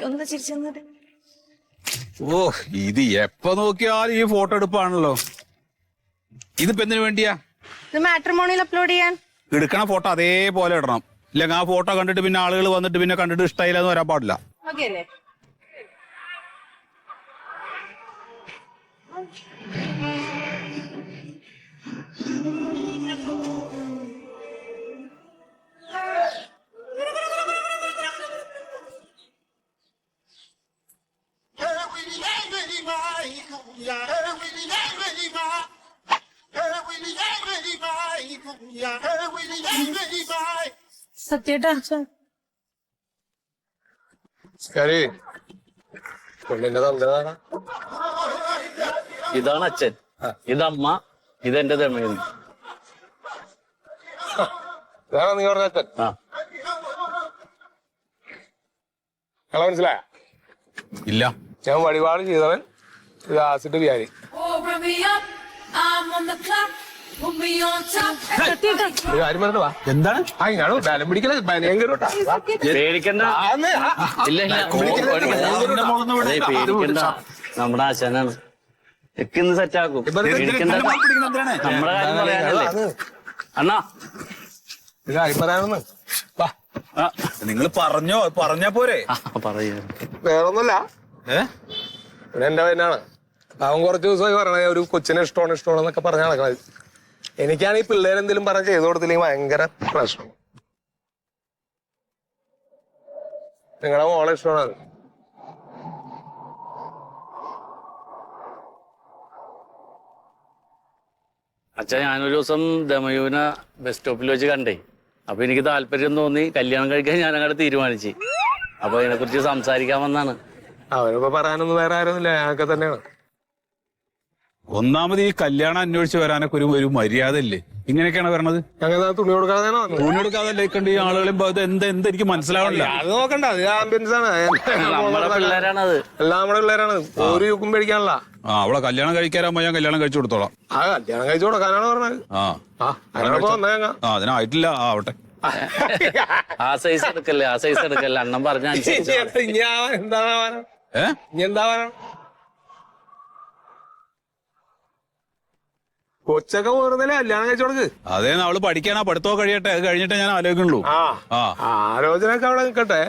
ഒന്ന് ചിരിച്ചെന്നിട്ട്. ഓ ഇത് എപ്പോ നോക്കിയാലും ഈ ഫോട്ടോ എടുപ്പാണല്ലോ. ഇതിപ്പോ എന്തിനു വേണ്ടിയാ? ഇത് മാട്രിമോണിയിൽ അപ്ലോഡ് ചെയ്യാൻ. എടുക്കണ ഫോട്ടോ അതേപോലെ ഇടണം. ഇല്ലെങ്കിൽ ആ ഫോട്ടോ കണ്ടിട്ട് പിന്നെ ആളുകൾ വന്നിട്ട് പിന്നെ കണ്ടിട്ട് ഇഷ്ടമായില്ലെന്ന് വരാൻ പാടില്ല. ഓക്കേ അല്ലേ? സത്യേട്ടാ ഇതാണ് അച്ഛൻ, ഇതമ്മ, ഇതെന്റെ ദമയന്തി. നീ പറഞ്ഞ അച്ഛൻ മനസ്സിലായ? ഇല്ല, ഞാൻ വഴിപാട് ചെയ്തവൻ. ഇത് ആസിഡ് ബിയാരി. കാര്യം പറഞ്ഞ വാ. എന്താണ് ഞാനോ ബലം പിടിക്കല ഭയങ്കര പേടിക്കണ്ട. ഇല്ല ഇല്ല, പേടിക്കണ്ട. നമ്മുടെ ആശാനാണ്. ഒക്കെ ഇന്ന് സെറ്റാക്കും. പേടിക്കണ്ട. നമ്മുടെ കാര്യം പറയാനല്ലേ അണ്ണാ. ഇത് കാര്യം പറയാനൊന്ന് വാ. നിങ്ങൾ പറഞ്ഞാ പോരെ. പറയൂ. വേറൊന്നുമില്ല, ഇവിടെ എന്റെ പയ്യനാണ്. അവൻ കുറച്ച് ദിവസമായി പറഞ്ഞ ഒരു കൊച്ചിനെ ഇഷ്ടമാണെന്നൊക്കെ പറഞ്ഞ നടക്കണത്. എനിക്കാണ് ഈ പിള്ളേരെന്തെങ്കിലും പറഞ്ഞ് ചെയ്തു കൊടുത്തില്ലെങ്കിൽ ഭയങ്കര പ്രശ്നം. നിങ്ങളുടെ മോളെ ഇഷ്ടമാണ്. അച്ഛാ, ഞാനൊരു ദിവസം ദമയൂനെ ബസ് സ്റ്റോപ്പിൽ വെച്ച് കണ്ടേ. അപ്പൊ എനിക്ക് താല്പര്യം തോന്നി, കല്യാണം കഴിക്കാൻ ഞാൻ അങ്ങോട്ട് തീരുമാനിച്ചു. അപ്പൊ അതിനെ കുറിച്ച് സംസാരിക്കാൻ വന്നാണ്. അവരിപ്പോ പറയാനൊന്നും വേറെ ആരൊന്നുമില്ല, ഞങ്ങൾക്ക് തന്നെയാണ്. ഒന്നാമത് ഈ കല്യാണം അന്വേഷിച്ച് വരാനൊക്കെ ഒരു മര്യാദ ഇല്ലേ? ഇങ്ങനെയൊക്കെയാണ് വരണത്. ഞങ്ങൾ തുണി കൊടുക്കാതെ തുണി കൊടുക്കാതെ കണ്ട് ഈ ആളുകളും എനിക്ക് മനസ്സിലാവണില്ല. അത് നോക്കണ്ട, അത് ആംബിയൻസ് ആണ്. നമ്മുടെ പിള്ളേരാണത്, എല്ലാം നമ്മുടെ പിള്ളേരാണ്. ഒരു യുക്കും പേടിക്കാനല്ല. അവളെ കല്യാണം കഴിക്കാറാകുമ്പോ ഞാൻ കല്യാണം കഴിച്ചു കൊടുത്തോളാം. ആ കല്യാണം കഴിച്ചു കൊടുക്കാനാണ് പറഞ്ഞത്. അതിനായിട്ടില്ല. ആവട്ടെ. ആ സൈസ് എടുക്കല്ലേ, ആ സൈസ് എടുക്കല്ലേ. അണ്ണൻ പറഞ്ഞ എന്താ കൊച്ചൊക്കെ പോരുന്നില്ല, കല്യാണം കഴിച്ചു കൊടുക്ക്. അതേ, അവള് പഠിക്കാനാ, പഠിത്തമൊക്കെ കഴിയട്ടെ. അത് കഴിഞ്ഞിട്ടേ ഞാൻ ആലോചിക്കുള്ളൂ. ആലോചനയൊക്കെ അവിടെ നിൽക്കട്ടെ.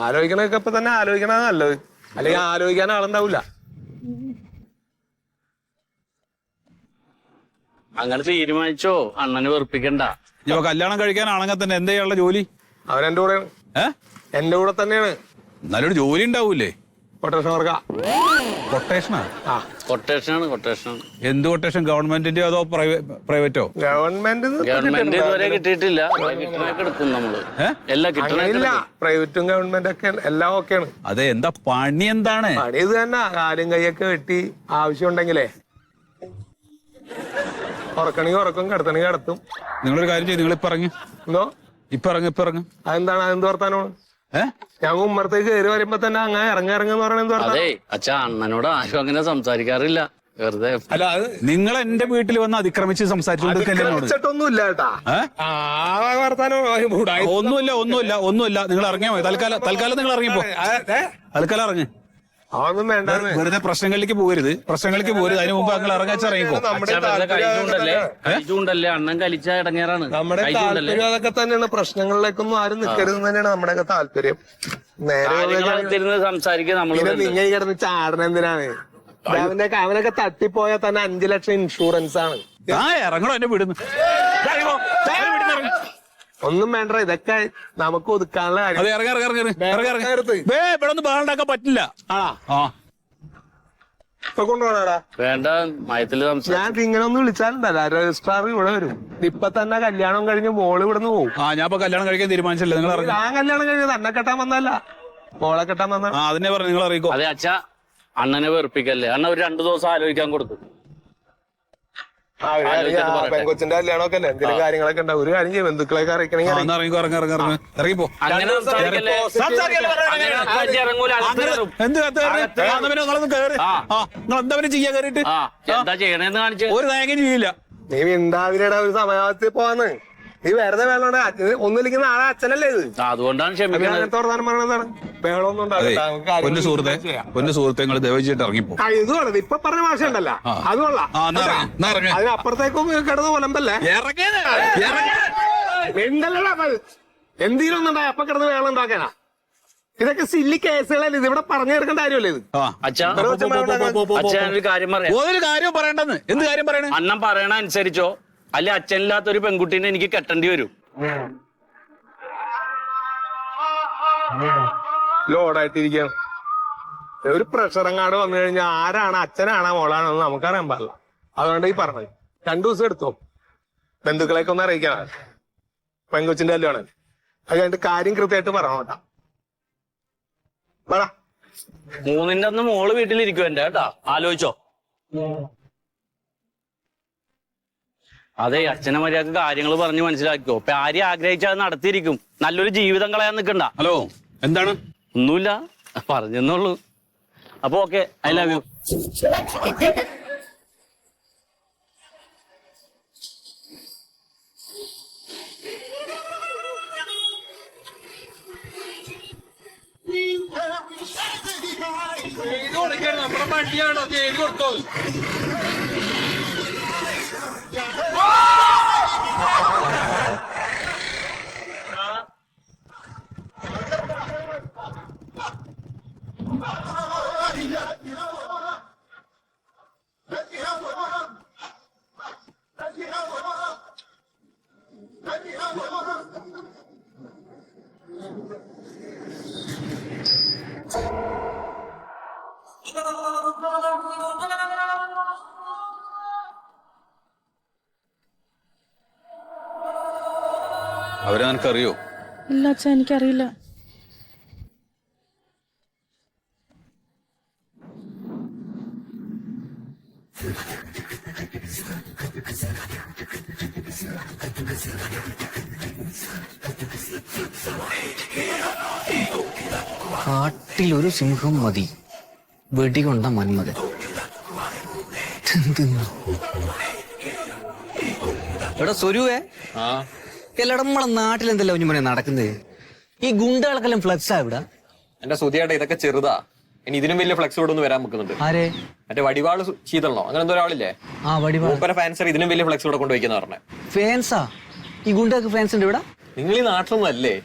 ആലോചിക്കണൊക്കെ ഇപ്പൊ തന്നെ ആലോചിക്കണ നല്ലത്. അല്ലെങ്കിൽ ആലോചിക്കാൻ ആളുണ്ടാവൂല. അങ്ങനെ തീരുമാനിച്ചോ, അണ്ണന് വെറുപ്പിക്കണ്ട. ഇപ്പൊ കല്യാണം കഴിക്കാനാണെങ്കിൽ തന്നെ എന്താ ചെയ്യാനുള്ള ജോലി? അവൻ എന്റെ കൂടെയാണ്. എന്റെ കൂടെ തന്നെയാണ്. നല്ലൊരു ജോലി ഉണ്ടാവൂലേ? കൊട്ടേഷൻ വർക്കാ. കൊട്ടേഷനാ? കൊട്ടേഷനാണ്, കൊട്ടേഷൻ. എന്ത് കൊട്ടേഷൻ? ഗവൺമെന്റിന്റെ അതോ പ്രൈവറ്റോ? ഗവൺമെന്റ് ഇതുവരെ കിട്ടിയിട്ടില്ല. എടുക്കും നമ്മള്. എല്ലാം കിട്ടണില്ല. പ്രൈവറ്റും ഗവൺമെന്റ് ഒക്കെ എല്ലാം ഓക്കെയാണ്. അതെ, എന്താ പണി? എന്താണ് പണി? ഇത് തന്നെ, കാലും കൈയൊക്കെ വെട്ടി ആവശ്യം ഉണ്ടെങ്കിലേ ഉറക്കണെങ്കിൽ ഉറക്കും, കിടത്തണെങ്കിൽ കിടത്തും. നിങ്ങളൊരു കാര്യം ചെയ്യും, നിങ്ങൾ ഇറങ്ങി. എന്തോ ഇപ്പൊ ഇറങ്ങി. അതെന്താണ്? അതെന്ത് വർത്താനമാണ്? ഞാൻ ഉമ്മറത്തേക്ക് കയറി വരുമ്പോ തന്നെ അങ്ങനെ ഇറങ്ങുന്ന പറയണെന്ത്? അതെ അച്ഛാ, അണ്ണനോട് ആരും അങ്ങനെ സംസാരിക്കാറില്ല, വെറുതെ. അല്ല, അത് നിങ്ങൾ എന്റെ വീട്ടിൽ വന്ന് അതിക്രമിച്ച് സംസാരിച്ചിട്ടൊന്നുമില്ല കേട്ടാ. ഒന്നുമില്ല. നിങ്ങൾ ഇറങ്ങിയാ മതി. തൽക്കാലം നിങ്ങൾ ഇറങ്ങിപ്പോ. തൽക്കാലം ഇറങ്ങി. അതൊന്നും വേണ്ട. വെറുതെ പ്രശ്നങ്ങളിലേക്ക് പോകരുത്. അതിന് മുമ്പ് നിങ്ങൾ ഇറങ്ങിപ്പോ. കഴിച്ചുകൊണ്ടല്ലേ അണ്ണൻ കഴിച്ച ഇടങ്ങേറാണ്. നമ്മുടെ താല്പര്യം അതൊക്കെ തന്നെയാണ്. പ്രശ്നങ്ങളിലേക്കൊന്നും ആരും നിൽക്കരുത് തന്നെയാണ് നമ്മുടെയൊക്കെ താല്പര്യം. നേരെ സംസാരിക്കുക. നിങ്ങൾ കിടന്ന് ചാടന എന്തിനാണ്? അവനൊക്കെ തട്ടിപ്പോയാൽ തന്നെ 5 ലക്ഷം ഇൻഷുറൻസ് ആണ്. ഇറങ്ങണോ എന്റെ വീടുന്ന്? ഒന്നും വേണ്ട, ഇതൊക്കെ നമുക്ക് ഒതുക്കാനുള്ള കാര്യം. പറ്റില്ല. കൊണ്ടുപോകണടാ. വേണ്ട, മയത്തില് ഞാൻ ഇങ്ങനെ ഒന്ന് വിളിച്ചാലുണ്ടല്ലോ, രജിസ്ട്രാർ ഇവിടെ വരും. ഇപ്പൊ തന്നെ കല്യാണം കഴിഞ്ഞ് മോള് ഇവിടുന്ന് പോകും. ഞാൻ ഇപ്പൊ കല്യാണം കഴിക്കാൻ തീരുമാനിച്ചല്ലേ? നിങ്ങൾ ഞാൻ കല്യാണം കഴിഞ്ഞത് തന്നെ കെട്ടാൻ വന്നല്ല, മോളെ കെട്ടാൻ വന്ന. അതിനെ പറഞ്ഞു, നിങ്ങൾ അറിയിക്കോ. അതെ അച്ഛാ, അണ്ണനെ വെറുപ്പിക്കല്ലേ. അണ്ണ ഒരു 2 ദിവസം ആലോചിക്കാൻ കൊടുത്തു. പെങ്കൊച്ചിന്റെ കല്യാണമൊക്കെ അല്ലേ, എന്തെങ്കിലും കാര്യങ്ങളൊക്കെ ഉണ്ടാവും. ഒരു കാര്യം ചെയ്യും, ബന്ധുക്കളൊക്കെ അറിയിക്കണമെങ്കിൽ ഇറങ്ങിപ്പോ. എന്താ ചെയ്യണേന്ന് കാണിച്ചു. ഒരു തേങ്ങയും ചെയ്യില്ല. നീ മിണ്ടാതിരിയുടെ ഒരു സമയത്ത് പോവാന്ന്. നീ വെറുതെ വേളോണ്ട ഒന്നില്ലെങ്കിൽ നാളെ അച്ഛനല്ലേ ഇത് അതുകൊണ്ടാണ് ക്ഷമിക്കുന്നത്. അങ്ങനത്തെ വർത്താനം പറയണതാണ്. വേളൊന്നും അതെ ഉണ്ടാവില്ല. നമുക്ക് കാര്യങ്ങൾ പൊന്നു സുഹൃത്തെ ചെയ്യാം. പൊന്നു സുഹൃത്തെ നിങ്ങൾ ദയവചിട്ട് ഇറങ്ങിപ്പോ. ഇത് കൊള്ളാം. ഇപ്പൊ പറഞ്ഞ ഭാഷ ഉണ്ടല്ലോ അത് കൊള്ളാം. അതിനപ്പുറത്തേക്കും കിടന്ന് കൊലമ്പല്ലേ എന്തെങ്കിലും ഒന്നുണ്ടായി അപ്പൊ കിടന്ന് വേളം ഉണ്ടാക്കാനാ. ഇതൊക്കെ സില്ലി കേസുകളല്ലേ. ഇത് ഇവിടെ പറഞ്ഞു തീർക്കേണ്ട കാര്യമല്ലേ ഇത്. അച്ഛാ ഒരു കാര്യം പറയാം. ഒരു കാര്യം പറയണ്ടെന്ന്. എന്ത് കാര്യം പറയണേ? അണ്ണൻ പറയണ അനുസരിച്ചോ അല്ലെ അച്ഛനില്ലാത്ത ഒരു പെൺകുട്ടീനെ എനിക്ക് കെട്ടേണ്ടി വരും. ലോഡായിട്ടിരിക്കാം. ഒരു പ്രഷറങ്ങാട് വന്നു കഴിഞ്ഞാൽ ആരാണ് അച്ഛനാണോ മോളാണോ എന്ന് നമുക്കറിയാൻ പാടില്ല. അതുകൊണ്ട് ഈ പറഞ്ഞത് 2 ദിവസം എടുത്തോ ബന്ധുക്കളെയൊക്കെ ഒന്ന് അറിയിക്കണം. പെൺകൊച്ചിന്റെ കല്യാണം അത് കഴിഞ്ഞിട്ട് കാര്യം കൃത്യമായിട്ട് പറയണം കേട്ടാ. പറ 3-ന്റെ അന്ന് മോള് വീട്ടിലിരിക്കും എന്റെ കേട്ടാ. ആലോചിച്ചോ. അതെ അച്ഛനെ മര്യാദക്ക് കാര്യങ്ങൾ പറഞ്ഞ് മനസ്സിലാക്കിക്കോ. ഇപ്പൊ ആരെയും ആഗ്രഹിച്ചാൽ അത് നടത്തിയിരിക്കും. നല്ലൊരു ജീവിതം കളയാൻ നിൽക്കണ്ട. ഹലോ എന്താണ്? ഒന്നുമില്ല പറഞ്ഞെന്നുള്ളൂ. അപ്പൊ ഓക്കെ ഐ ലവ് യു. അവരെ നിനക്കറിയോ? ഇല്ല അച്ഛാ എനിക്കറിയില്ല. കാട്ടിലൊരു സിംഹം മതി വെടികൊണ്ട മന്മഥൻ. എടാ സ്വരുവേ, എല്ലായിടം നമ്മളെ നാട്ടിൽ എന്തല്ലോ കുഞ്ഞുമനെ നടക്കുന്നത്. ഈ ഗുണ്ടകൾക്കെല്ലാം ഫ്ലക്സാ ഇവിടെ. എന്റെ സുധിയാട്ടെ ഇതൊക്കെ ചെറുതാ. ഇനി ഇതിനും വലിയ ഫ്ലെക്സ് ഇവിടെ ഒന്ന് വരാൻ വെക്കുന്നുണ്ട്. ആരെ? മറ്റേ വടിവാള് ശീതളനോ അങ്ങനെ എന്തോ ഒരാളില്ലേ? ആ വടിവാൾ. മൂപ്പര ഫാൻസർ ഇതിനും വലിയ ഫ്ലെക്സ് ഇവിടെ കൊണ്ടുവയ്ക്കുന്ന പറഞ്ഞേ. ഫാൻസാ? ഈ ഗുണ്ടക്ക് ഫാൻസ് ഉണ്ട് ഇവിടെ? നിങ്ങൾ ഈ നാട്ടിലൊന്നും അല്ലേ?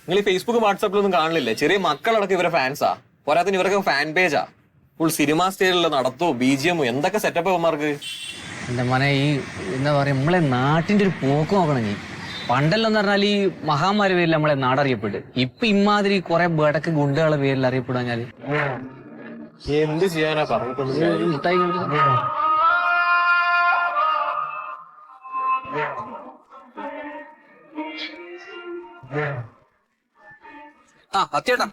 നിങ്ങൾ ഈ ഫേസ്ബുക്ക് വാട്സാപ്പിലൊന്നും കാണില്ലേ? ചെറിയ മക്കളടക്കം ഇവരെ ഫാൻസാ. പോരാത്തിന് ഇവരൊക്കെ ഫാൻ പേജാ. ഫുൾ സിനിമ സ്റ്റൈലുള്ള നടത്തോ BGM എന്തൊക്കെ സെറ്റപ്പ് അവന്മാർക്ക്. എന്റെ മോനെ ഈ എന്താ പറയാ നമ്മളെ നാട്ടിന്റെ ഒരു പോക്ക് നോക്കണം. നീ പണ്ടെല്ലാം എന്ന് പറഞ്ഞാൽ ഈ മഹാമാരി പേരിൽ നമ്മളെ നാടറിയപ്പെട്ട്. ഇപ്പൊ ഇമാതിരി കുറെ ബടക്ക് ഗുണ്ടകളെ പേരിൽ അറിയപ്പെടാഞ്ഞാല് എന്ത് ചെയ്യാനാ പറഞ്ഞിട്ടൊന്നും. മുട്ടായി ആ അത്യേട്ടാ,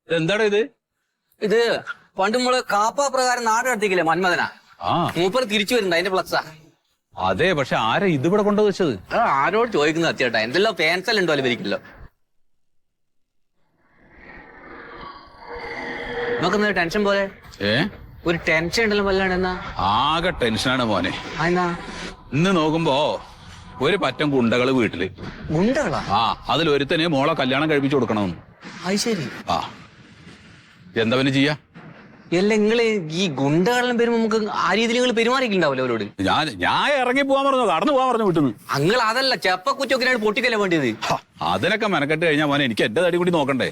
എന്താടാ ഇത്? ഇത് പണ്ട് നമ്മള് കാപ്പ പ്രകാരം നാട് നടത്തിക്കില്ലേ മന്മഥനാ. ആ മൂപ്പർ തിരിച്ചു വരുന്നുണ്ട്, അതിന്റെ ഫ്ലക്സാ. അതെ, പക്ഷെ ആരാ ഇതിവിടെ കൊണ്ടുവച്ചത്? ആരോട് ചോദിക്കുന്നത് അത്യേട്ടാ? എന്തെല്ലാം ഫാൻസെല്ലാം ഉണ്ടോ വരിക്കില്ലോ. നമുക്കെന്താ ടെൻഷൻ പോലെ? ഒരു ടെൻഷൻ ഉണ്ടല്ലോ വല്ലാണ്ട്. എന്നാ ആകെ ടെൻഷനാണ് മോനെ. എന്നാ ഇന്ന് നോക്കുമ്പോ ഒരു പറ്റം ഗുണ്ടകള് വീട്ടില്. ഗുണ്ടകളാ? ആ അതിലൊരുത്തന് മോളെ കല്യാണം കഴിപ്പിച്ചു കൊടുക്കണമെന്ന്. അത് ശരി. ആ എന്താ പിന്നെ ചെയ്യാ? അല്ല നിങ്ങള് ഈ ഗുണ്ടകളെല്ലാം വരുമ്പോ നമുക്ക് ആ രീതിയിൽ നിങ്ങൾ പെരുമാറിയിട്ടുണ്ടാവില്ല അവരോട്? ഞാൻ ഇറങ്ങി പോവാൻ പറഞ്ഞു, കടന്നു പോവാൻ പറഞ്ഞു വീട്ടിന്ന്. അങ്ങൾ അതല്ല ചെപ്പക്കുറ്റൊക്കെയാണ് പൊട്ടിക്കല്ലേ വേണ്ടിയത്. അതിനൊക്കെ മെനക്കെട്ട് കഴിഞ്ഞാൽ മോനെ എനിക്ക് എന്റെ തടി കൂടി നോക്കണ്ടേ.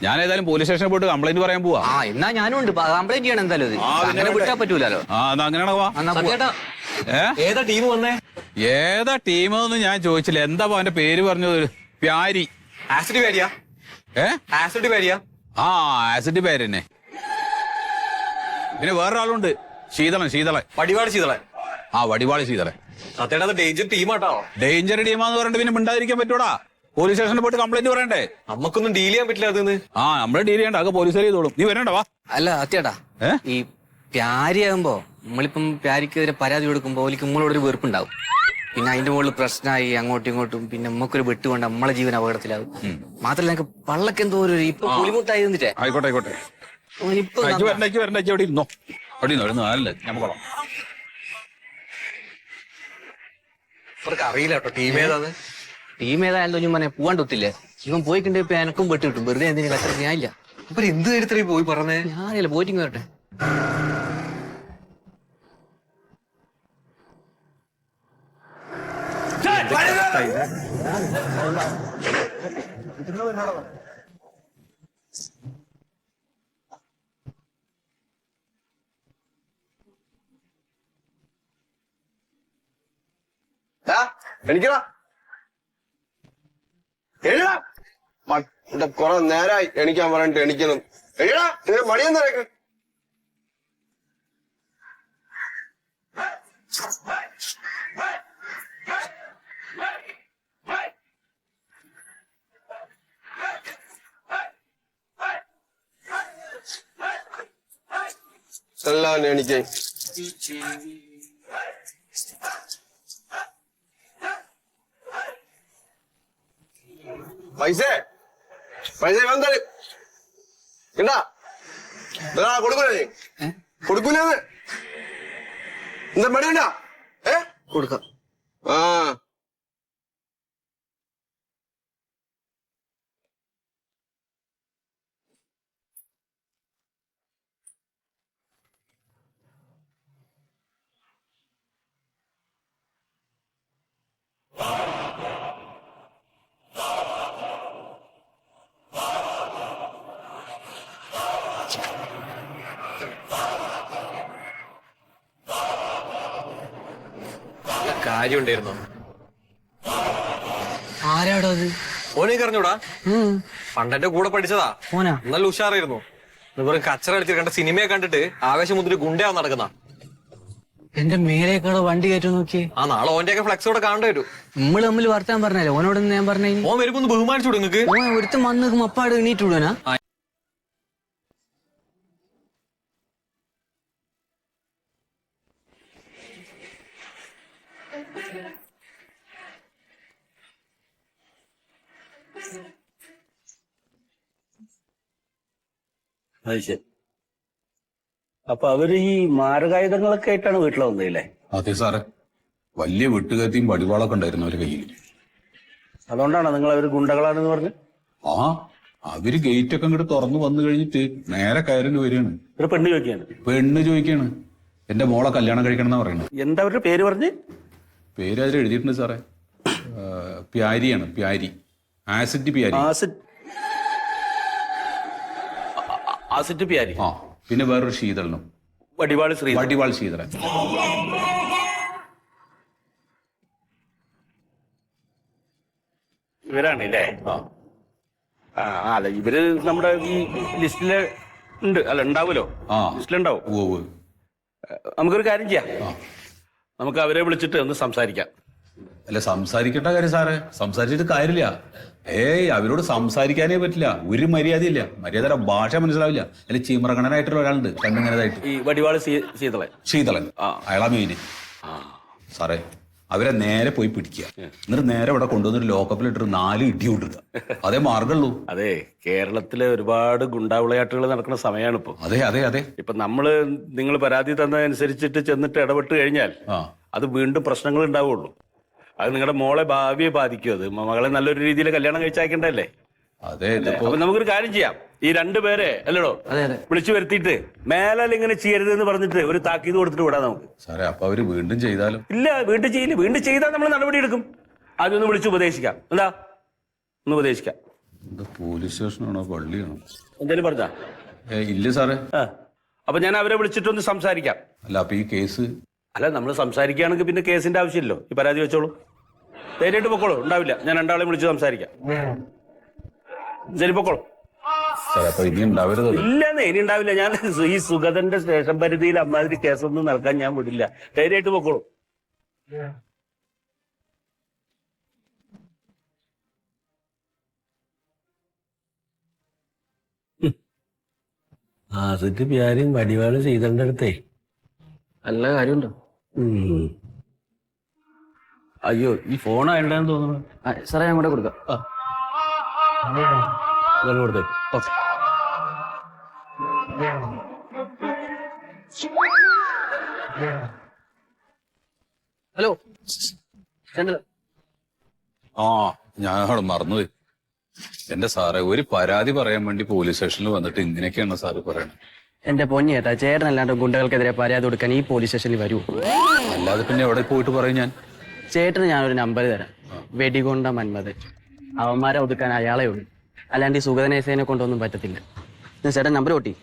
ഞാൻ ഏതായാലും പോലീസ് സ്റ്റേഷനിൽ പോയിട്ട് കംപ്ലൈന്റ് പറയാൻ പോവാ. ആ എന്നാ ഞാനും ഉണ്ട്, കംപ്ലൈന്റ് ചെയ്യണം എന്തായാലും. ഇത് അങ്ങനെ വിട്ടാ പറ്റൂലോ. ആ എന്നാ അങ്ങനെയാണോ? ഏതാ ടീം വന്നേ? ഏതാ ടീമെന്ന് ഞാൻ ചോദിച്ചില്ല. എന്താ അവന്റെ പേര് പറഞ്ഞത്? പ്യാരി. ആസിഡ് പേരിയാ? ആസിഡ് പേരിയാ? ആ ആസിഡ് പേര് തന്നെ. പിന്നെ വേറൊരാളുണ്ട്, ശീതളൻ. വടിവാള് ശീതളൻ. ആ വടിവാളി ശീതളൻ. സത്യേട്ടാ അത് ഡേഞ്ചർ ടീമാട്ടോ. ഡേഞ്ചർ ടീമാന്ന് പറഞ്ഞിട്ട് പിന്നെ മിണ്ടാതിരിക്കാൻ പറ്റൂടാ? പോലീസ് സ്റ്റേഷനിൽ പോയിട്ട് കംപ്ലൈന്റ് പറയണ്ടേ? നമുക്കൊന്നും ഡീൽ ചെയ്യാൻ പറ്റില്ല അതിന്ന്. ആ നമ്മള് ഡീൽ ചെയ്യണ്ട, അത് പോലീസുകാർ ചെയ്തോളും. നീ വരണ്ട വാ. അല്ല അത്യേട്ടാ, ഈ പ്യാരിയാകുമ്പോ നമ്മളിപ്പം പ്യാരിക്കെതിരെ പരാതി കൊടുക്കുമ്പോ ഓലിക്ക് നമ്മളോടൊരു വെറുപ്പുണ്ടാവും. പിന്നെ അതിന്റെ മുകളിൽ പ്രശ്നമായി അങ്ങോട്ടും ഇങ്ങോട്ടും, പിന്നെ നമ്മക്കൊരു വെട്ടുകൊണ്ട് നമ്മളെ ജീവൻ അപകടത്തിലാവും. മാത്രല്ല എനിക്ക് പള്ളക്ക് എന്തോ ഒരു ഇപ്പൊ പുളിമുട്ടായി നിന്നിട്ടേ. ആയിക്കോട്ടെ ഇപ്പൊ വരണ്ട അവിടെ ഇരുന്നോ. അവിടെ ഇരുന്നോ, നല്ല ഞമ്മക്കോളാം. അവർക്ക് അറിയില്ല കേട്ടോ ടീം ഏതാന്ന്. ടീം ഏതായാലും തോന്നി പറഞ്ഞ പോവാണ്ടൊത്തില്ലേ ഇവൻ പോയിട്ടുണ്ട് ഇപ്പൊ എനക്കും പെട്ട് കിട്ടും വെറുതെ എന്തെങ്കിലും കച്ചറ ഞാനില്ല. ഇവർ എന്ത് കാര്യത്തിലായി പോയി പറഞ്ഞേ? ഞാനില്ല പോയിട്ടിങ് വരട്ടെ. എണിക്കടാ എഴുതാ കൊറേ നേരായി എണിക്കാൻ പറഞ്ഞിട്ട് എണിക്കണം. എഴുതാ നിന്റെ മടിയെന്ന് കേക്ക്. എല്ലാം എണിക്കേ. പൈസ ഇവൻ തരും കേട്ടാ. കൊടുക്കൂലേ കൊടുക്കൂലെന്ന് എന്താ മടിയുണ്ടാ? കൊടുക്കാം. ആ കാര്യം ഉണ്ടായിരുന്നോ? ആരാടോ അത്? ഓനേക്ക് അറിഞ്ഞൂടാ? പണ്ടെന്റെ കൂടെ പഠിച്ചതാ. ഓനാ? നല്ല ഉഷാറായിരുന്നു. വെറും കച്ചറ കളിച്ചിട്ട് കണ്ട സിനിമയെ കണ്ടിട്ട് ആവേശം മുതൽ ഗുണ്ടയാവും നടക്കുന്ന. എന്റെ മേലേക്കാളോ വണ്ടി കയറ്റം നോക്കിയേ. ആ നാളെ ഓന്റെയൊക്കെ ഫ്ലെക്സോടെ കാണേണ്ടി വരും. നമ്മള് തമ്മിൽ വർത്താൻ പറഞ്ഞല്ലേ ഓനോട് ഞാൻ പറഞ്ഞ ഓൻ വരുമ്പോ ഒന്ന് ബഹുമാനിച്ചു നിങ്ങക്ക്. ഓൻ ഒരുത്തം വന്ന് മപ്പാട് എണീറ്റ് വിടുവാനാ. അത് ശരി. അപ്പൊ അവര് ഈ മാരകായുധങ്ങളൊക്കെ ആയിട്ടാണ് വീട്ടിൽ വന്നതല്ലേ? അതെ സാറേ, വലിയ വെട്ടുകത്തിയും വടിവാളൊക്കെ ഉണ്ടായിരുന്നു അവരുടെ കയ്യിൽ. അതുകൊണ്ടാണ് നിങ്ങൾ അവര് ഗുണ്ടകളാണെന്ന് പറഞ്ഞ്? ആ അവര് ഗേറ്റ് ഒക്കെ അങ്ങോട്ട് തുറന്നു വന്നു കഴിഞ്ഞിട്ട് നേരെ കയറിന് വരികയാണ്. ഒരു പെണ്ണ് ചോദിക്കാണ്. പെണ്ണ് ചോദിക്കാണ് എന്റെ മോളെ കല്യാണം കഴിക്കണം എന്നാ പറയുന്നത്. എന്താ അവരുടെ പേര് പറഞ്ഞ്? പേര് അതിൽ എഴുതിയിട്ടുണ്ട് സാറേ. പ്യാരിയാണ്, പ്യാരി. ആസിഡ് പ്യാരി. ആസിഡ് പ്യാരി. ആ പിന്നെ വേറൊരു ശീതളനും. വടിവാൾ ശ്രീ. വടിവാൾ ശീതളൻ. ഇവരാണല്ലേ? അല്ല ഇവര് നമ്മുടെ ഈ ലിസ്റ്റില് ഉണ്ട്. അല്ല ഉണ്ടാവുമല്ലോ, ലിസ്റ്റിലുണ്ടാവും. നമുക്കൊരു കാര്യം ചെയ്യാം, നമുക്ക് അവരെ വിളിച്ചിട്ട് ഒന്ന് സംസാരിക്കാം. അല്ല സംസാരിക്കേണ്ട കാര്യം സാറേ, സംസാരിച്ചിട്ട് കാര്യമില്ല. അവരോട് സംസാരിക്കാനേ പറ്റില്ല. ഒരു മര്യാദയില്ല. മര്യാദയുടെ ഭാഷ മനസ്സിലാവില്ല. അല്ലെ ചീമറകണനായിട്ടുള്ള ഒരാളുണ്ട് കണ്ണിങ്ങനതായിട്ട്. ഈ വടിവാള് ശീതളൻ. ശീതളൻ അയാളാ മെയിന്. സാറേ അവരെ നേരെ പോയി പിടിക്കുക, എന്നിട്ട് നേരെ ഇവിടെ കൊണ്ടുവന്നൊരു ലോക്കപ്പിലിട്ടൊരു 4 ഇടി കൊടുക്കുക. അതേ മാർഗമുള്ളൂ. അതെ, കേരളത്തിലെ ഒരുപാട് ഗുണ്ടാവിളയാട്ടുകൾ നടക്കുന്ന സമയമാണ് ഇപ്പൊ. അതെ അതെ അതെ. ഇപ്പൊ നിങ്ങൾ പരാതി തന്നതനുസരിച്ചിട്ട് ചെന്നിട്ട് ഇടപെട്ട് കഴിഞ്ഞാൽ അത് വീണ്ടും പ്രശ്നങ്ങൾ ഉണ്ടാവുള്ളൂ. അത് നിങ്ങളുടെ മോളെ ഭാവിയെ ബാധിക്കും. അത് മകളെ നല്ലൊരു രീതിയിൽ കല്യാണം കഴിച്ചയക്കണ്ടല്ലേ? അതെ. അപ്പൊ നമുക്കൊരു കാര്യം ചെയ്യാം, ഈ 2 പേരെ അല്ലടോ വിളിച്ചു വരുത്തിയിട്ട് മേലാൽ ഇങ്ങനെ ചെയ്യരുത് എന്ന് പറഞ്ഞിട്ട് ഒരു താക്കീത് കൊടുത്തിട്ട് വിടാം നമുക്ക്. സാറേ അപ്പൊ അവര് വീണ്ടും ചെയ്താലും? ഇല്ല, വീണ്ടും ചെയ്യില്ല. വീണ്ടും ചെയ്താൽ നമ്മൾ നടപടി എടുക്കും. അതൊന്ന് വിളിച്ച് ഉപദേശിക്കാം. എന്താ ഒന്ന് ഉപദേശിക്കാം. പോലീസ് സ്റ്റേഷനാണോ പള്ളിയാണോ എന്തായാലും പറഞ്ഞാ? ഇല്ല സാറേ. അപ്പൊ ഞാൻ അവരെ വിളിച്ചിട്ടൊന്ന് സംസാരിക്കാം. അല്ല അപ്പൊ ഈ കേസ്? അല്ല നമ്മൾ സംസാരിക്കുകയാണെങ്കിൽ പിന്നെ കേസിന്റെ ആവശ്യമില്ലല്ലോ. ഈ പരാതി വെച്ചോളൂ, ധൈര്യമായിട്ട് പൊക്കോളൂ. ഉണ്ടാവില്ല, ഞാൻ 2 ആളെയും വിളിച്ച് സംസാരിക്കാം. ശരി പൊക്കോളൂ. ഇനി ഉണ്ടാവരുത്. ഇല്ലെന്നേ, ഇനി ഉണ്ടാവില്ല. ഞാൻ ഈ സുഗതന്റെ സ്റ്റേഷൻ പരിധിയിൽ അമ്മാതിരി കേസൊന്നും നടക്കാൻ ഞാൻ വിടില്ല. ധൈര്യമായിട്ട് പൊക്കോളൂ. ആസിഡ് പ്യാരിയും വടിവാള് ചെയ്തേണ്ട അടുത്തേ നല്ല കാര്യമുണ്ടോ? അയ്യോ, ഈ ഫോൺ ആയിട്ടുണ്ടെന്ന് തോന്നുന്നു. സാറേ ഞാൻ കൂടെ കൊടുക്കാം. കൊടുത്തേ. ഹലോ ആ ഞാൻ മറന്നുപോയി. എന്റെ സാറേ, ഒരു പരാതി പറയാൻ വേണ്ടി പോലീസ് സ്റ്റേഷനിൽ വന്നിട്ട് ഇങ്ങനെയൊക്കെയാണ് സാറ് പറയണത്. എന്റെ പൊന്നിയേട്ടാ, ചേട്ടനല്ലാണ്ട് ഗുണ്ടകൾക്കെതിരെ പരാതി കൊടുക്കാൻ ഈ പോലീസ് സ്റ്റേഷനിൽ വരൂ. അല്ലാതെ പിന്നെ എവിടെ പോയിട്ട് പറയും ഞാൻ? ചേട്ടന് ഞാനൊരു നമ്പർ തരാം, വെടികൊണ്ട മന്മത്. അവന്മാരെ ഒതുക്കാൻ അയാളെ ഉള്ളൂ, അല്ലാണ്ട് ഈ സുഗതനേസേനെ കൊണ്ടൊന്നും പറ്റത്തില്ല. ചേട്ടൻ നമ്പർ കൂട്ടി.